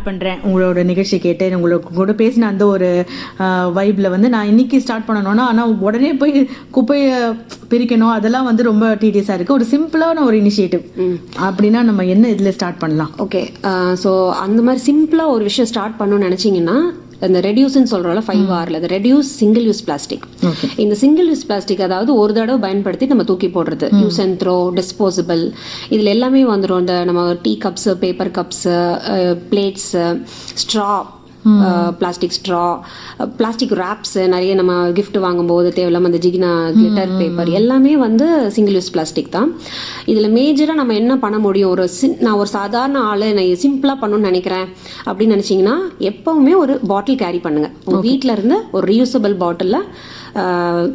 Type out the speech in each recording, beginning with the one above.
Start பண்றேன் உங்களோட நிகழ்ச்சி கேட்டு உங்களுக்கு கூட பேசின அந்த ஒரு வைப்ல வந்து நான் இன்னைக்கு ஸ்டார்ட் பண்ணணும்னா, ஆனா உடனே போய் குப்பையை பிரிக்கணும், அதெல்லாம் வந்து ரொம்ப டீடியஸா இருக்கு. ஒரு சிம்பிளான ஒரு இனிஷியேட்டிவ் அப்படின்னா நம்ம என்ன இதுல ஸ்டார்ட் பண்ணலாம்? ஓகே, ஸோ அந்த மாதிரி சிம்பிளா ஒரு விஷயம் ஸ்டார்ட் பண்ணணும்னு நினைச்சீங்கன்னா, இந்த ரெடியூஸ்ன்னு சொல்றோம்ல 5Rல, இந்த ரெடியூஸ் சிங்கிள் யூஸ் பிளாஸ்டிக். இந்த சிங்கிள் யூஸ் பிளாஸ்டிக் அதாவது ஒரு தடவை பயன்படுத்தி நம்ம தூக்கி போடுறது, யூஸ் அண்ட் த்ரோ, டிஸ்போசபிள், இதுல எல்லாமே வந்துடும். இந்த நம்ம tea cups, paper cups, plates, straw, plastic straw, plastic wraps, நிறைய நம்ம கிஃப்ட் வாங்கும்போது தேவையில்லாம அந்த ஜிகினா கிளிட்டர் பேப்பர் எல்லாமே வந்து சிங்கிள் யூஸ் பிளாஸ்டிக் தான். இதுல மேஜரா நம்ம என்ன பண்ண முடியும்? நான் ஒரு சாதாரண ஆளு, நான் சிம்பிளா பண்ணணும்னு நினைக்கிறேன் அப்படின்னு நினைச்சீங்கன்னா, எப்பவுமே ஒரு பாட்டில் கேரி பண்ணுங்க. உங்க வீட்டுல இருந்து ஒரு ரீயூசபிள் பாட்டில்ல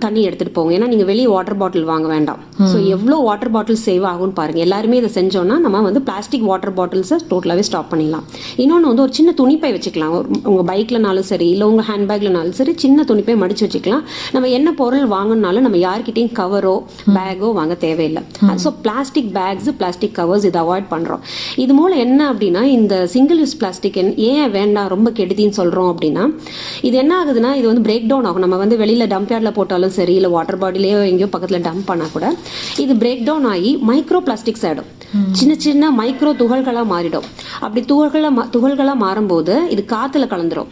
தண்ணி எடுத்துட்டு போங்க. ஏன்னா நீங்க வெளியே வாட்டர் பாட்டில் வாங்க வேண்டாம். ஸோ எவ்வளோ வாட்டர் பாட்டில் சேவ் ஆகும்னு பாருங்க. எல்லாருமே இதை செஞ்சோம்னா நம்ம வந்து பிளாஸ்டிக் வாட்டர் பாட்டில்ஸை டோட்டலாவே ஸ்டாப் பண்ணிடலாம். இன்னொன்று வந்து ஒரு சின்ன துணிப்பை வச்சுக்கலாம். உங்க பைக்லனாலும் சரி, இல்லை உங்க ஹேண்ட்பேக்லனாலும் சரி, சின்ன துணிப்பை மடிச்சு வச்சுக்கலாம். நம்ம என்ன பொருள் வாங்கணும்னாலும் நம்ம யார்கிட்டையும் கவரோ பேக்கோ வாங்க தேவையில்லை. So plastic packs, plastic covers இதை அவாய்ட் பண்றோம். இது மூலம் என்ன அப்படின்னா, இந்த சிங்கிள் யூஸ் பிளாஸ்டிக் ஏன் வேண்டாம், ரொம்ப கெடுதின்னு சொல்றோம் அப்படின்னா, இது என்ன ஆகுதுன்னா, இது வந்து பிரேக் டவுன் ஆகும். நம்ம வந்து வெளியில டம்ப் யார்ட்ல போட்டாலும் சரி, இல்லை வாட்டர் பாட்டிலையோ எங்கேயோ பக்கத்துல டம்ப் பண்ணா கூட இது பிரேக் டவுன் ஆகி மைக்ரோ பிளாஸ்டிக்ஸ் ஆயிடும். சின்ன சின்ன மைக்ரோ துகள்களா மாறிடும். அப்படி துகள்களா மாறும்போது இது காத்துல கலந்துரும்.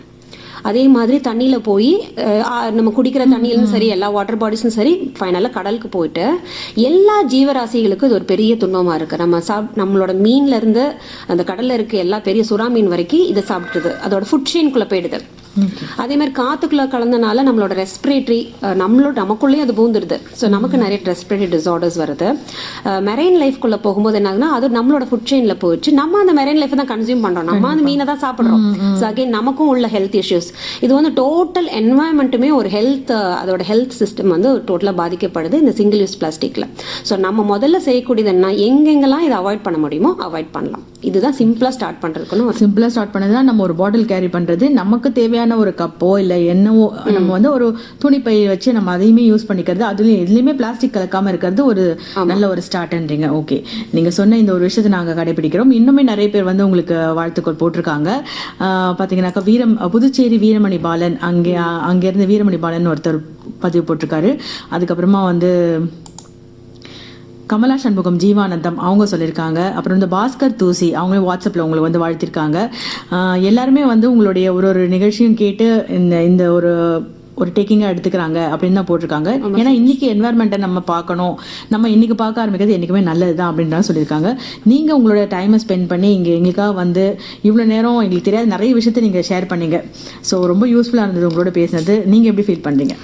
அதே மாதிரி தண்ணியில போய் நம்ம குடிக்கிற தண்ணியிலும் சரி, எல்லா வாட்டர் பாடிஸும் சரி, ஃபைனலா கடலுக்கு போயிட்டு எல்லா ஜீவராசிகளுக்கும் இது ஒரு பெரிய துன்பமா இருக்கு. நம்மளோட மீன்ல இருந்து அந்த கடல்ல இருக்க எல்லா பெரிய சுறா மீன் வரைக்கும் இதை சாப்பிட்டுது. அதோட ஃபுட் செயின்குள்ள போயிடுது. அதே மாதிரி காத்துக்குள்ள கலந்தனால நம்மளோட ரெஸ்பிரேட்டரி நமக்குள்ளேயே அது பூந்துருது. ஸோ நமக்கு நிறைய ரெஸ்பிரேட்டரி டிசார்டர்ஸ் வருது. மெரைன் லைஃப்குள்ள போகும்போது என்ன ஆகுதுன்னா, அது நம்மளோட ஃபுட் செயின்ல போயிடுச்சு. நம்ம அந்த மெரைன் லைஃப் தான் கன்சியூம் பண்றோம், நம்ம அந்த மீனை தான் சாப்பிடுறோம். ஸோ அகைன் நமக்கும் உள்ள ஹெல்த் இஷ்யூஸ். இது வந்து டோட்டல் என்வாயன்மெண்ட்டுமே ஒரு அதோட ஹெல்த் சிஸ்டம் வந்து டோட்டலா பாதிக்கப்படுது இந்த சிங்கிள் யூஸ் பிளாஸ்டிக்ல. ஸோ நம்ம முதல்ல செய்யக்கூடியது என்ன, எங்கெங்கெல்லாம் இதை அவாய்ட் பண்ண முடியுமோ அவாய்ட் பண்ணலாம். இதுதான் சிம்பிளா ஸ்டார்ட் பண்றதுக்குன்னு. சிம்பிளா ஸ்டார்ட் பண்ணதுதான் நம்ம ஒரு பாட்டில் கேரி பண்றது, நமக்கு தேவையான ஒரு கப்போ இல்ல என்னவோ நம்ம வந்து ஒரு துணிப்பை வச்சு நம்ம அதையுமே யூஸ் பண்ணிக்கிறது, அதுலயும் எதுலயுமே பிளாஸ்டிக் கலக்காம இருக்கிறது ஒரு நல்ல ஒரு ஸ்டார்ட்ன்றீங்க. ஓகே, நீங்க சொன்ன இந்த ஒரு விஷயத்தை நாங்க கடைபிடிக்கிறோம். இன்னுமே நிறைய பேர் வந்து உங்களுக்கு வாழ்த்துக்கள் போட்டிருக்காங்க. பாத்தீங்கன்னாக்கா புதுச்சேரி வீரமணி பாலன், அங்க இருந்து வீரமணி பாலன் ஒருத்தர் பதிவு போட்டிருக்காரு. அதுக்கப்புறமா வந்து கமலா சண்முகம், ஜீவானந்தம் அவங்க சொல்லியிருக்காங்க. அப்புறம் இந்த பாஸ்கர் தூசி அவங்களே வாட்ஸ்அப்ல உங்களுக்கு வந்து வாழ்த்திருக்காங்க. எல்லாருமே வந்து உங்களுடைய ஒரு நிகழ்ச்சியும் கேட்டு இந்த ஒரு டேக்கிங்கா எடுத்துக்கிறாங்க அப்படின்னு தான் போட்டிருக்காங்க. ஏன்னா இன்னைக்கு என்வாயர்மெண்ட்டை நம்ம பார்க்கணும், நம்ம இன்னைக்கு பார்க்க ஆரம்பிக்கிறது என்னைக்குமே நல்லதுதான் அப்படின்னு சொல்லியிருக்காங்க. நீங்க உங்களோட டைமை ஸ்பெண்ட் பண்ணி இங்க எங்களுக்காக வந்து இவ்வளவு நேரம் எங்களுக்கு தெரியாத நிறைய விஷயத்த நீங்க ஷேர் பண்ணீங்க. ஸோ ரொம்ப யூஸ்ஃபுல்லா இருந்தது உங்களோட பேசினது. நீங்க எப்படி ஃபீல் பண்றீங்க?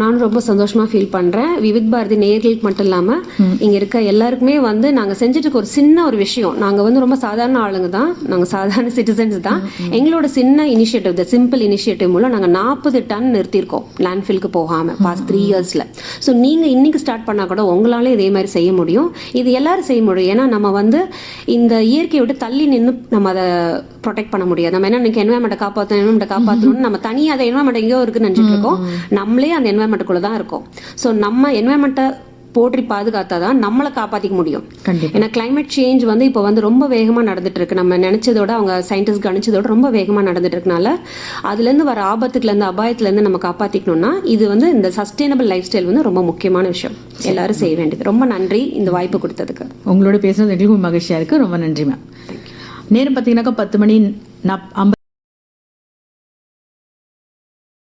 நானும் ரொம்ப சந்தோஷமா ஃபீல் பண்றேன். விவித் பாரதி நேயர்களுக்கு மட்டும் இல்லாம இங்க இருக்க எல்லாருக்குமே வந்து நாங்க செஞ்சுட்டு இருக்க ஒரு சின்ன ஒரு விஷயம், நாங்க வந்து ரொம்ப சாதாரண ஆளுங்க தான், நாங்க சாதாரண சிட்டிசன்ஸ் தான். எங்களோட சின்ன இனிஷியேட்டிவ், த சிம்பிள் இனிஷியேட்டிவ் மூலம் நாங்க 40 டன் நிறுத்திருக்கோம் லேண்ட்ஃபில்க்கு போகாம பாஸ்ட் 3 இயர்ஸ்ல. ஸோ நீங்க இன்னைக்கு ஸ்டார்ட் பண்ணா கூட உங்களால இதே மாதிரி செய்ய முடியும். இது எல்லாரும் செய்ய முடியும். ஏன்னா நம்ம வந்து இந்த இயற்கையை விட்டு தள்ளி நின்று நம்ம அதை ப்ரொடெக்ட் பண்ண முடியாது. நம்ம என்ன என்வாயர்மெண்ட்டை காப்பாற்றணும்னு நம்ம தனியாக அதை என்வாயர்மெண்ட் எங்கேயோ இருக்குன்னு நினைச்சிட்டு இருக்கோம். நம்மளே அந்த என்வாயர்மெண்ட்டுக்குள்ள தான் இருக்கோம். ஸோ நம்ம என்வாயர்மெண்ட்டை போற்றி பாதுகாத்தாதான் நம்மளை காப்பாத்திக்க முடியும். ஏன்னா கிளைமேட் சேஞ்ச் வந்து இப்போ வந்து ரொம்ப வேகமா நடந்துட்டு இருக்கு. நம்ம நினைச்சதோட, அவங்க சயின்டிஸ்ட் கணிச்சதோட ரொம்ப வேகமா நடந்துட்டு இருக்கனால அதுல இருந்து வர ஆபத்துக்குல இருந்து, அபாயத்துல இருந்து நம்ம காப்பாத்திக்கணும்னா இது வந்து இந்த சஸ்டைனபிள் லைஃப் ஸ்டைல் வந்து ரொம்ப முக்கியமான விஷயம், எல்லாரும் செய்ய வேண்டியது. ரொம்ப நன்றி இந்த வாய்ப்பு கொடுத்ததுக்கு. உங்களோட பேசுறது எங்களுக்கு மகிழ்ச்சியா இருக்கு. ரொம்ப நன்றி மேம். நேரம் பார்த்தீங்கன்னாக்கா 10 மணி